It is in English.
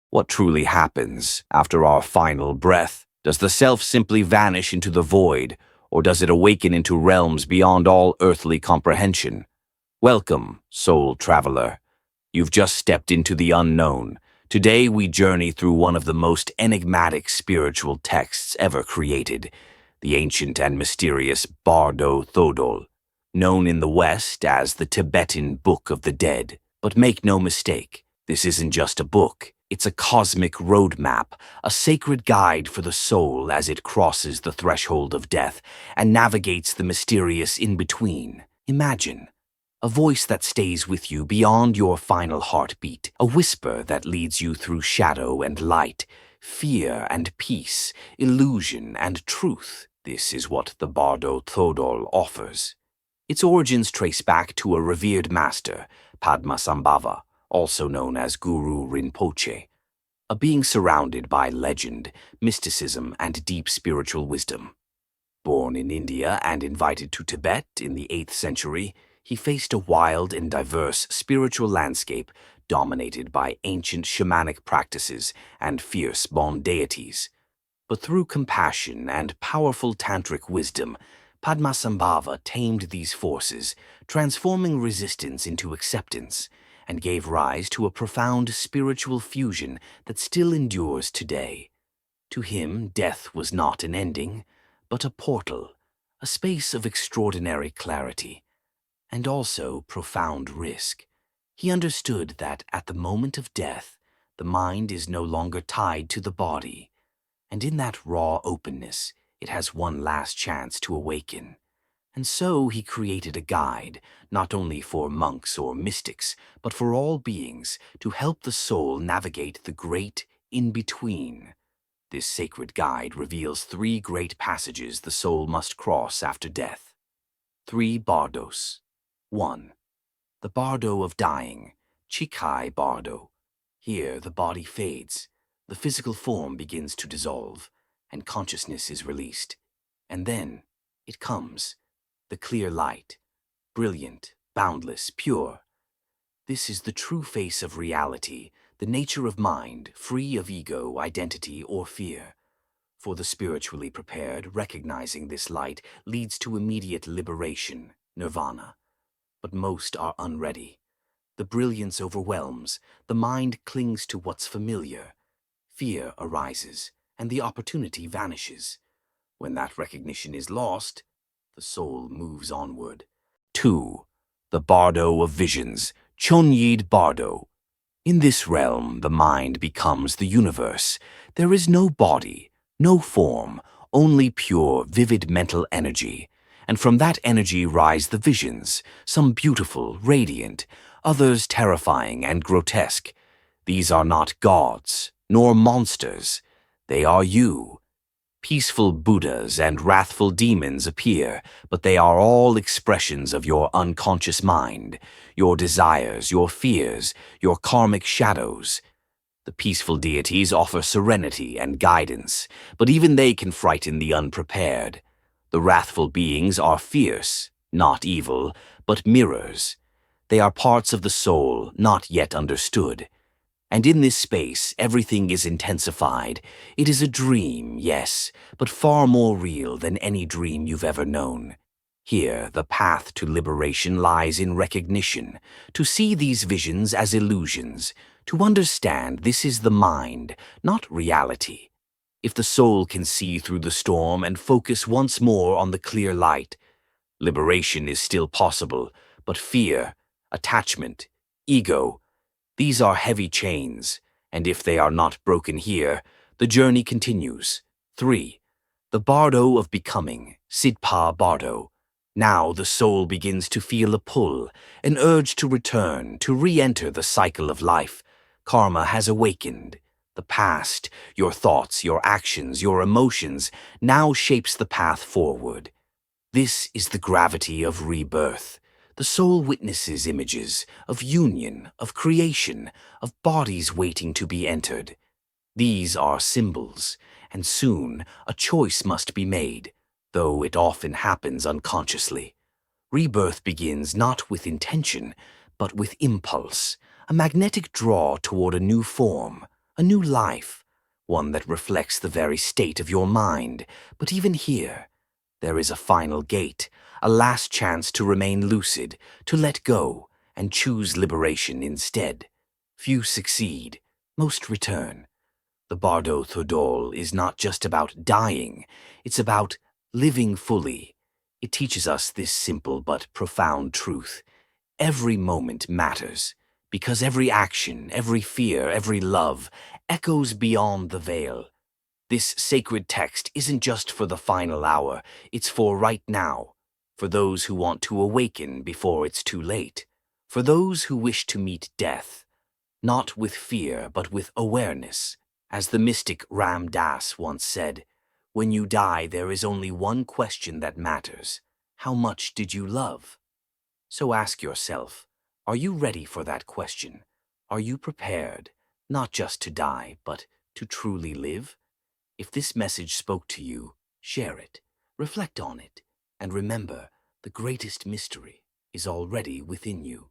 What truly happens after our final breath? Does the self simply vanish into the void, or does it awaken into realms beyond all earthly comprehension? Welcome, soul traveler. You've just stepped into the unknown. Today we journey through one of the most enigmatic spiritual texts ever created, the ancient and mysterious Bardo Thödol, known in the West as the Tibetan Book of the Dead. But make no mistake, this isn't just a book. It's a cosmic roadmap, a sacred guide for the soul as it crosses the threshold of death and navigates the mysterious in-between. Imagine a voice that stays with you beyond your final heartbeat, a whisper that leads you through shadow and light, fear and peace, illusion and truth. This is what the Bardo Thödol offers. Its origins trace back to a revered master, Padmasambhava, also known as Guru Rinpoche, a being surrounded by legend, mysticism, and deep spiritual wisdom. Born in India and invited to Tibet in the 8th century, he faced a wild and diverse spiritual landscape dominated by ancient shamanic practices and fierce Bon deities. But through compassion and powerful tantric wisdom, Padmasambhava tamed these forces, transforming resistance into acceptance, and gave rise to a profound spiritual fusion that still endures today. To him, death was not an ending, but a portal, a space of extraordinary clarity, and also profound risk. He understood that at the moment of death, the mind is no longer tied to the body, and in that raw openness, it has one last chance to awaken. And so he created a guide, not only for monks or mystics, but for all beings, to help the soul navigate the great in-between. This sacred guide reveals 3 great passages the soul must cross after death. 3 Bardos. 1. The Bardo of Dying, Chikai Bardo. Here the body fades, the physical form begins to dissolve, and consciousness is released. And then it comes, the clear light, brilliant, boundless, pure. This is the true face of reality, the nature of mind, free of ego, identity, or fear. For the spiritually prepared, recognizing this light leads to immediate liberation, nirvana. But most are unready. The brilliance overwhelms, the mind clings to what's familiar. Fear arises, and the opportunity vanishes. When that recognition is lost, the soul moves onward. 2. The Bardo of Visions, Chonyid Bardo. In this realm, the mind becomes the universe. There is no body, no form, only pure, vivid mental energy. And from that energy rise the visions, some beautiful, radiant, others terrifying and grotesque. These are not gods, nor monsters. They are you. Peaceful Buddhas and wrathful demons appear, but they are all expressions of your unconscious mind, your desires, your fears, your karmic shadows. The peaceful deities offer serenity and guidance, but even they can frighten the unprepared. The wrathful beings are fierce, not evil, but mirrors. They are parts of the soul not yet understood. And in this space, everything is intensified. It is a dream, yes, but far more real than any dream you've ever known. Here, the path to liberation lies in recognition, to see these visions as illusions, to understand this is the mind, not reality. If the soul can see through the storm and focus once more on the clear light, liberation is still possible, but fear, attachment, ego, these are heavy chains, and if they are not broken here, the journey continues. 3. The Bardo of Becoming, Sidpa Bardo. Now the soul begins to feel a pull, an urge to return, to re-enter the cycle of life. Karma has awakened. The past, your thoughts, your actions, your emotions, now shapes the path forward. This is the gravity of rebirth. The soul witnesses images of union, of creation, of bodies waiting to be entered. These are symbols, and soon a choice must be made, though it often happens unconsciously. Rebirth begins not with intention, but with impulse, a magnetic draw toward a new form, a new life, one that reflects the very state of your mind. But even here, there is a final gate, a last chance to remain lucid, to let go, and choose liberation instead. Few succeed, most return. The Bardo Thödol is not just about dying, it's about living fully. It teaches us this simple but profound truth. Every moment matters, because every action, every fear, every love echoes beyond the veil. This sacred text isn't just for the final hour, it's for right now, for those who want to awaken before it's too late, for those who wish to meet death, not with fear but with awareness. As the mystic Ram Dass once said, "When you die, there is only one question that matters. How much did you love?" So ask yourself, are you ready for that question? Are you prepared, not just to die, but to truly live? If this message spoke to you, share it, reflect on it, and remember, the greatest mystery is already within you.